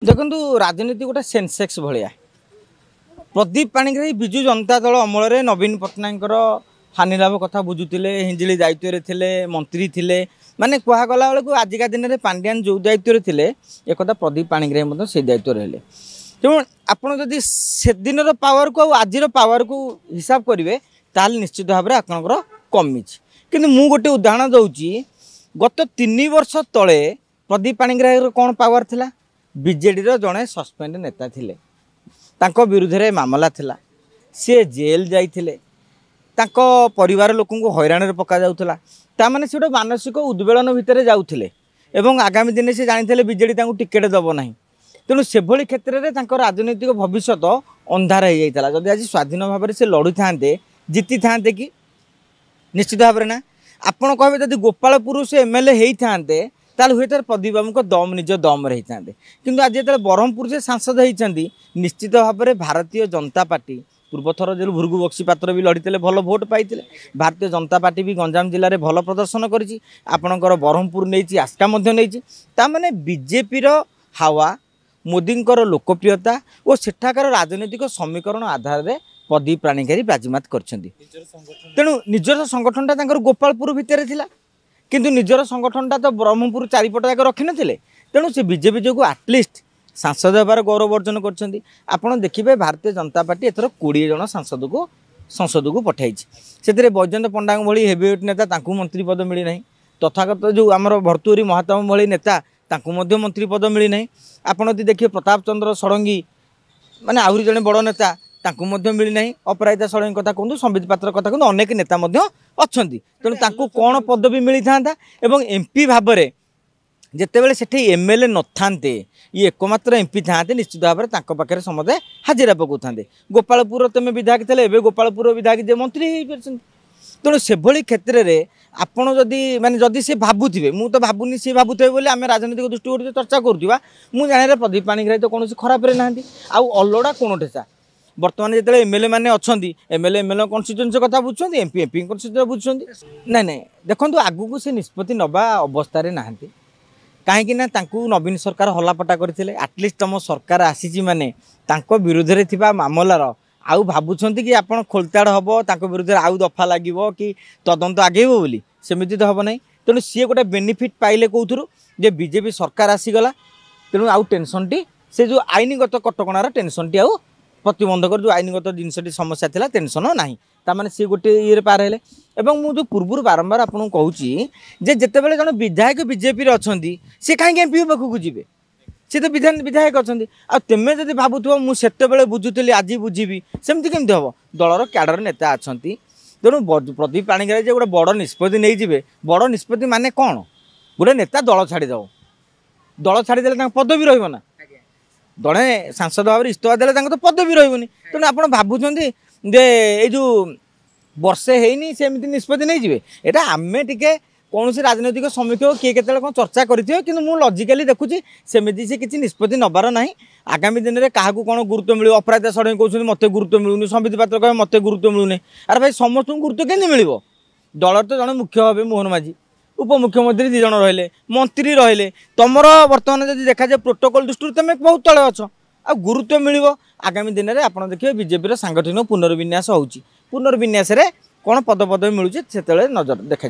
देखु राजनीति गोटे सेनसेक्स भाया प्रदीप पाणिग्राही विजु जनता दल अमल नवीन पट्टनायक हानि लाभ कथा बुझुते हिंजिली दायित्व थे मंत्री थे माने कहगला बेलू आजिका दिन में पांड्यान जो दायित्व थे एक प्रदीप पाणिग्राही से दायित्व रहे तेणु आपड़ से दिन पावर को आज पावर को हिसाब करेंगे ताल निश्चित भाव में आपंकर कमी कि मु गोटे उदाहरण दूची गत 3 वर्ष तले प्रदीप पाणिग्राही कौन पावर थिला बीजेडी जड़े सस्पेंड नेता थिले तांको विरुद्ध रे मामला थिला सी जेल जाइथिले तांको परिवार लोक हैरान रे पका जाउथला ता माने से मानसिक उद्वेलन भितर जाउथिले एवं आगामी दिन से जानिथिले बीजेडी तांको टिकेट दबो नाही तेणु से भली क्षेत्र में तांको राजनीतिक भविष्य अंधार हो जाइतला जदि आज स्वाधीन भाव में से लड़ू थांते जीति थांते कि निश्चित भाव में ना आपण कहबे जदि गोपालपुर से एमएलए होइथांते ताल हुए तार प्रदीप बाबू को दम निज दम रही था किंतु आज जो ब्रह्मपुर से सांसद होती निश्चित भाव में भारतीय जनता पार्टी पूर्वथर जो भृगु बक्सी पात्र भी लड़ते भल भोट पाई भारतीय जनता पार्टी भी गंजाम जिले में भल प्रदर्शन करपणकर ब्रह्मपुर नहीं आस्का मैंने बीजेपी हावा मोदी लोकप्रियता और सेठाकार राजनीतिक समीकरण आधार में प्रदीप पाणिग्राही बाजीमात कर तेणु निजर संगठनटा गोपालपुर भितर थिला किंतु निजर संगठनटा तो ब्रह्मपुर चारिपट जाक रखी नथिले तेणु से बीजेपी जो आटलिस्ट सांसद होबार गौरव अर्जन कर देखिए भारतीय जनता पार्टी एथर 20 जन सांसद को संसद को पठाई से बैजयंत पंडा भली हेवीवेट नेता तांकु मंत्री पद मिली ना तथागत जो आमर भर्तुहरी महात्मा भली नेता तांकु मध्य मंत्री पद मिली ना आपड़ देखिए प्रताप चंद्र षडंगी माने आहरी जड़े बड़ नेता तांकु मध्य मिली ना अपराजिता षडंगी कथा कहूँ संबित पात्र कथा कहूँ अनेक नेता अच्छा तेणु तांकु कौन पदवी मिली था एवं एमपी भाव में जितेबाला से एमएलए न थांते ये एकमात्र एमपी था निश्चित भाव में पाखे समझे हाजिरा पकाते गोपालपुर तुम विधायक थे एवं गोपालपुर विधायक जे मंत्री तेणु से भली क्षेत्र में आपड़ जदि माने जदि से भावुवे मुझे तो भावुनी सी भावुवे बोली आम राजनीतिक दृष्टि चर्चा करुवा मुझे जाने प्रदीप पाणिग्राही तो कौन खराब ना आउ अलड़ा कौन ठेसा बर्तमान जो एमएलए मैंने अच्छा एमएलए एमएलए कन्स्टिट्यूएंसी कथा बुझुं एमपी एमपी कन्स्टिट्यूएंसी बुझुं ना ना देखो आगू से निष्पत्ति नवा अवस्था नहांती कहीं नवीन सरकार हलापटा करते आटलिस्ट तुम सरकार आसी माने विरुद्ध में मामलार आउ भावुं कि आप खोलताड़ हम विरुद्ध आउ दफा लगे कि तदंत आगे बोली सेमती तो हम ना तेणु सी गोटे बेनिफिट पाइले कौथुर जे बीजेपी सरकार आसीगला तेणु आउ टेंशनटी से जो आईनगत कटकणार टेंशनटी आउ प्रतिबंधक जो आईनगत जिनसटी समस्या था टेंशन ना ताने सी गोटे ये पार हेले एवं मुझे पूर्व बारंबार आपको कहूँ जिते बड़े जन विधायक बीजेपी अच्छा सी कहीं एमपी पाखक जी सी तो विधायक अच्छा तेमें जब भावुव मुझे बुझुली आज बुझी सेमती केमती हम दलर क्याडर नेता अच्छा तेणु प्रदीप पाणिग्राही गोटे बड़ निष्पत्ति नहीं जाए बड़ निष्पत्ति माने कौन गोटे नेता दल छाड़देव दल छाड़देले पदवी रहा जड़े सांसद भाव में इस्तफा देले तो पदवी रही तेणु आप भावुं जे जो वर्षे है सेमती निष्पत्ति नहीं जाए यहाँ आम टे कौन से राजनैतिक समीक्षक किए के कौन चर्चा करेंगे कि मुझे लजिकाली देखुची सेमती से किसी निष्पत्ति नबार ना आगामी दिन में क्या कौन गुरुत्व मिले अपराजिता षडंगी कहते मत गुरुत्व मिलूनी संबित पात्र कहे मत गुरुत्व मिलूनी अरे भाई समस्त गुरुत्व केमती मिल दलर तो जड़े मुख्य भाव मोहन माझी उपमुख्यमंत्री 2 जन रहिले मंत्री रहिले तुमर बर्तमान जब देखा जाए प्रोटोकॉल दृष्टि तुम बहुत तले अच्छ आ गुरुत्व मिल आगामी दिन में आप देखिए बीजेपी सांगठनिक पुनर्विन्यास होउची पुनर्विन्यास कौन पद पदवी मिलूँ से नजर देखा